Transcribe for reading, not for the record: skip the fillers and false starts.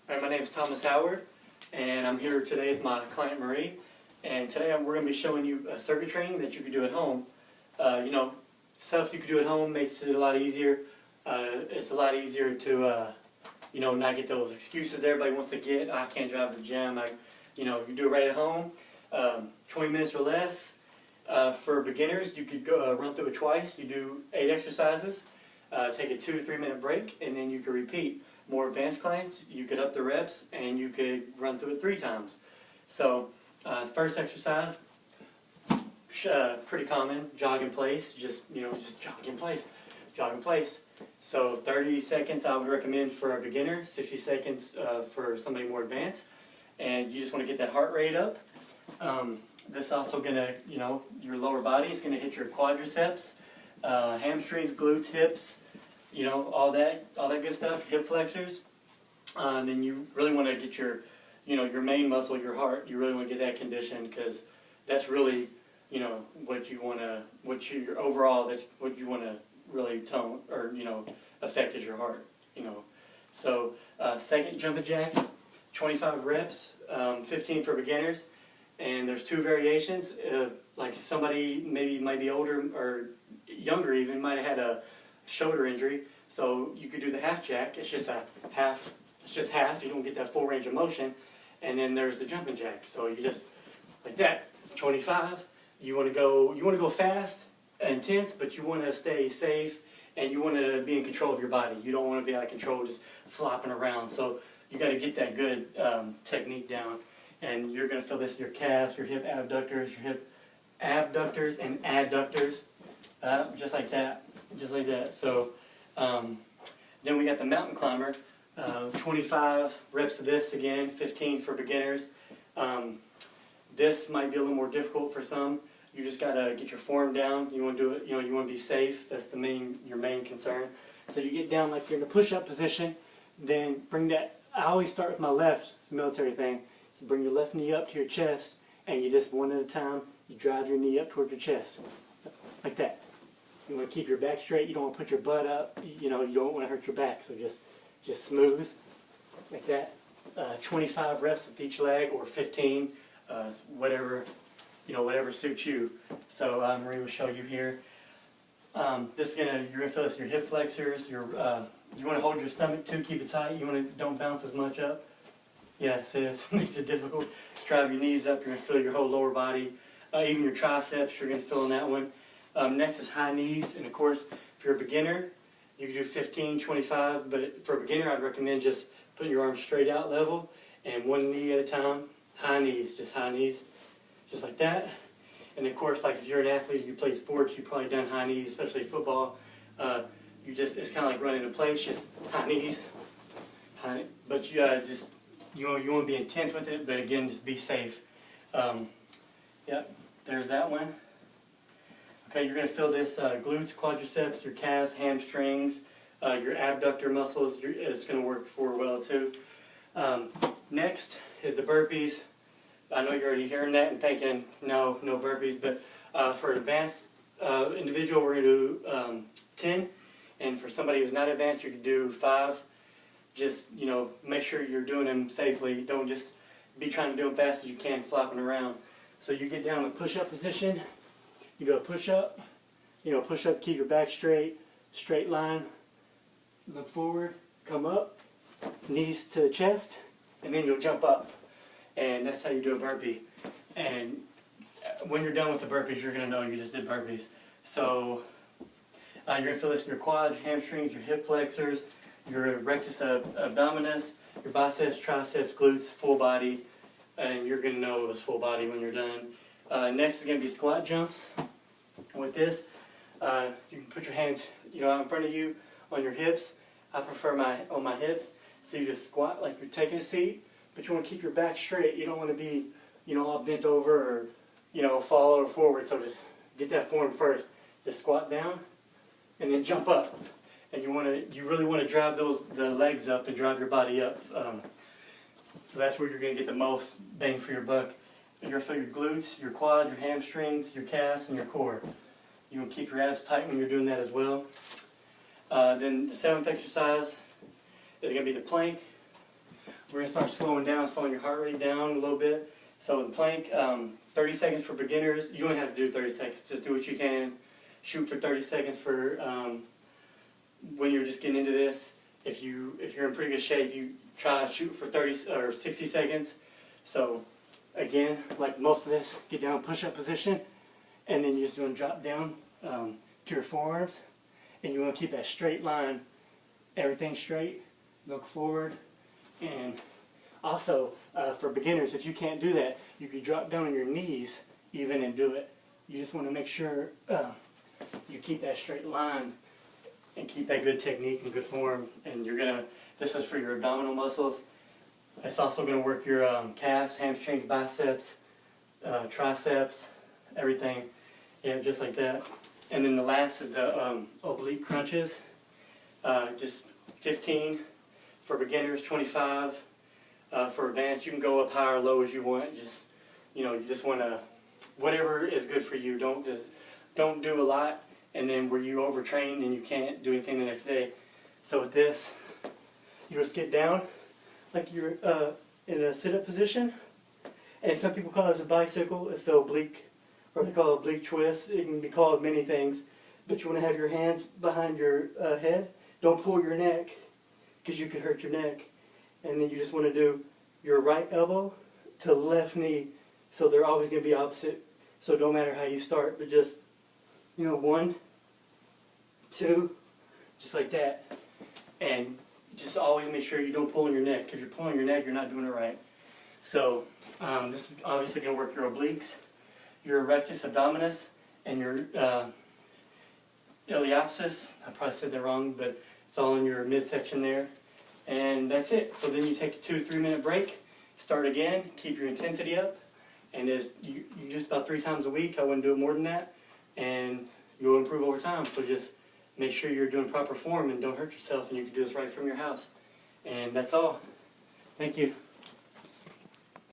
All right, my name is Thomas Howard, and I'm here today with my client Marie. And today we're going to be showing you a circuit training that you can do at home. Stuff you can do at home makes it a lot easier. It's a lot easier to, not get those excuses everybody wants to get. I can't drive to the gym. You do it right at home. 20 minutes or less. For beginners, you could go run through it twice. You do 8 exercises. Take a 2 to 3 minute break, and then you can repeat. More advanced clients, you could up the reps and you could run through it 3 times. So, first exercise, pretty common, jog in place. Just jog in place, jog in place. So 30 seconds I would recommend for a beginner, 60 seconds for somebody more advanced. And you just want to get that heart rate up. This also gonna, your lower body is gonna hit your quadriceps, hamstrings, glutes, hips. All that good stuff, hip flexors. And then you really want to get your main muscle, your heart. You really want to get that conditioned because that's really, what you want to, that's what you want to really tone or affect is your heart. So second jumping jacks, 25 reps, 15 for beginners, and there's 2 variations. Like somebody might be older or younger even might have had a shoulder injury, so you could do the half jack. It's just half. You don't get that full range of motion. And then there's the jumping jack. So you just like that, 25. You want to go fast, intense, but you want to stay safe and you want to be in control of your body. You don't want to be out of control, just flopping around. So you got to get that good technique down. And you're going to feel this in your calves, your hip abductors, and adductors, just like that. Just like that. So then we got the mountain climber, 25 reps of this again, 15 for beginners. This might be a little more difficult for some. You just got to get your form down. You want to do it, you want to be safe. That's your main concern. So you get down like you're in a push-up position, then bring that, I always start with my left, it's a military thing. You bring your left knee up to your chest, and you just one at a time, you drive your knee up towards your chest, like that. You want to keep your back straight. You don't want to put your butt up. You don't want to hurt your back. So just smooth, like that. 25 reps with each leg, or 15, whatever suits you. So Marie will show you here. You're gonna feel this in your hip flexors. You want to hold your stomach too. Keep it tight. Don't bounce as much up. Yeah, so it makes it difficult. Drive your knees up. You're gonna feel your whole lower body, even your triceps. You're gonna feel in that one. Next is high knees, and of course, if you're a beginner, you can do 15, 25, but for a beginner, I'd recommend just putting your arms straight out level, and one knee at a time, high knees, just like that. And of course, like if you're an athlete, you play sports, you've probably done high knees, especially football. It's kind of like running in place, just high knees, but you want to be intense with it, but again, just be safe. Yep, there's that one. Okay, you're going to feel this glutes, quadriceps, your calves, hamstrings, your abductor muscles. It's going to work for well too. Next is the burpees. I know you're already hearing that and thinking, no burpees, but for an advanced individual, we're going to do 10, and for somebody who's not advanced, you can do 5. Just make sure you're doing them safely. Don't just be trying to do them fast as you can, flopping around. So you get down in the push-up position. You do a push-up, keep your back straight line, look forward, come up, knees to the chest, and then you'll jump up. And that's how you do a burpee. And when you're done with the burpees, you're going to know you just did burpees. So you're going to feel this in your quads, hamstrings, your hip flexors, your rectus abdominis, your biceps, triceps, glutes, full body, and you're going to know it was full body when you're done. Next is going to be squat jumps. With this, you can put your hands, out in front of you on your hips. I prefer on my hips. So you just squat like you're taking a seat, but you want to keep your back straight. You don't want to be, all bent over or, fall over forward. So just get that form first. Just squat down, and then jump up. And you really want to drive the legs up and drive your body up. So that's where you're going to get the most bang for your buck. You're going to feel your glutes, your quads, your hamstrings, your calves, and your core. You want to keep your abs tight when you're doing that as well. Then the 7th exercise is going to be the plank. we're going to start slowing your heart rate down a little bit. So the plank, 30 seconds for beginners. You don't have to do 30 seconds, just do what you can. Shoot for 30 seconds for when you're just getting into this. If you're in pretty good shape, you try to shoot for 30 or 60 seconds. So again, like most of this, get down push-up position, and then you're just going to drop down to your forearms, and you want to keep that straight line, everything straight, look forward. And also for beginners, if you can't do that, you can drop down on your knees even and do it. You just want to make sure you keep that straight line and keep that good technique and good form. And this is for your abdominal muscles. It's also going to work your calves, hamstrings, biceps, triceps, everything. Yeah, just like that. And then the last is the oblique crunches. Just 15 for beginners, 25 for advanced. You can go up high or low as you want. Just, you just want to, whatever is good for you. Don't do a lot, and then where you overtrain and you can't do anything the next day. So with this, you just get down like you're in a sit-up position, and some people call this a bicycle. It's the oblique, or they call it oblique twist. It can be called many things, but you want to have your hands behind your head. Don't pull your neck, because you could hurt your neck. And then you just want to do your right elbow to left knee, so they're always going to be opposite. So it don't matter how you start, but just 1, 2, just like that. And just always make sure you don't pull on your neck. If you're pulling your neck, you're not doing it right. So this is obviously going to work your obliques, your rectus abdominis, and your iliopsis. I probably said that wrong, but it's all in your midsection there. And that's it. So then you take a 2 to 3 minute break, start again, keep your intensity up, and as you just about 3 times a week. I wouldn't do it more than that, and you'll improve over time. So just make sure you're doing proper form and don't hurt yourself, and you can do this right from your house. And that's all. Thank you.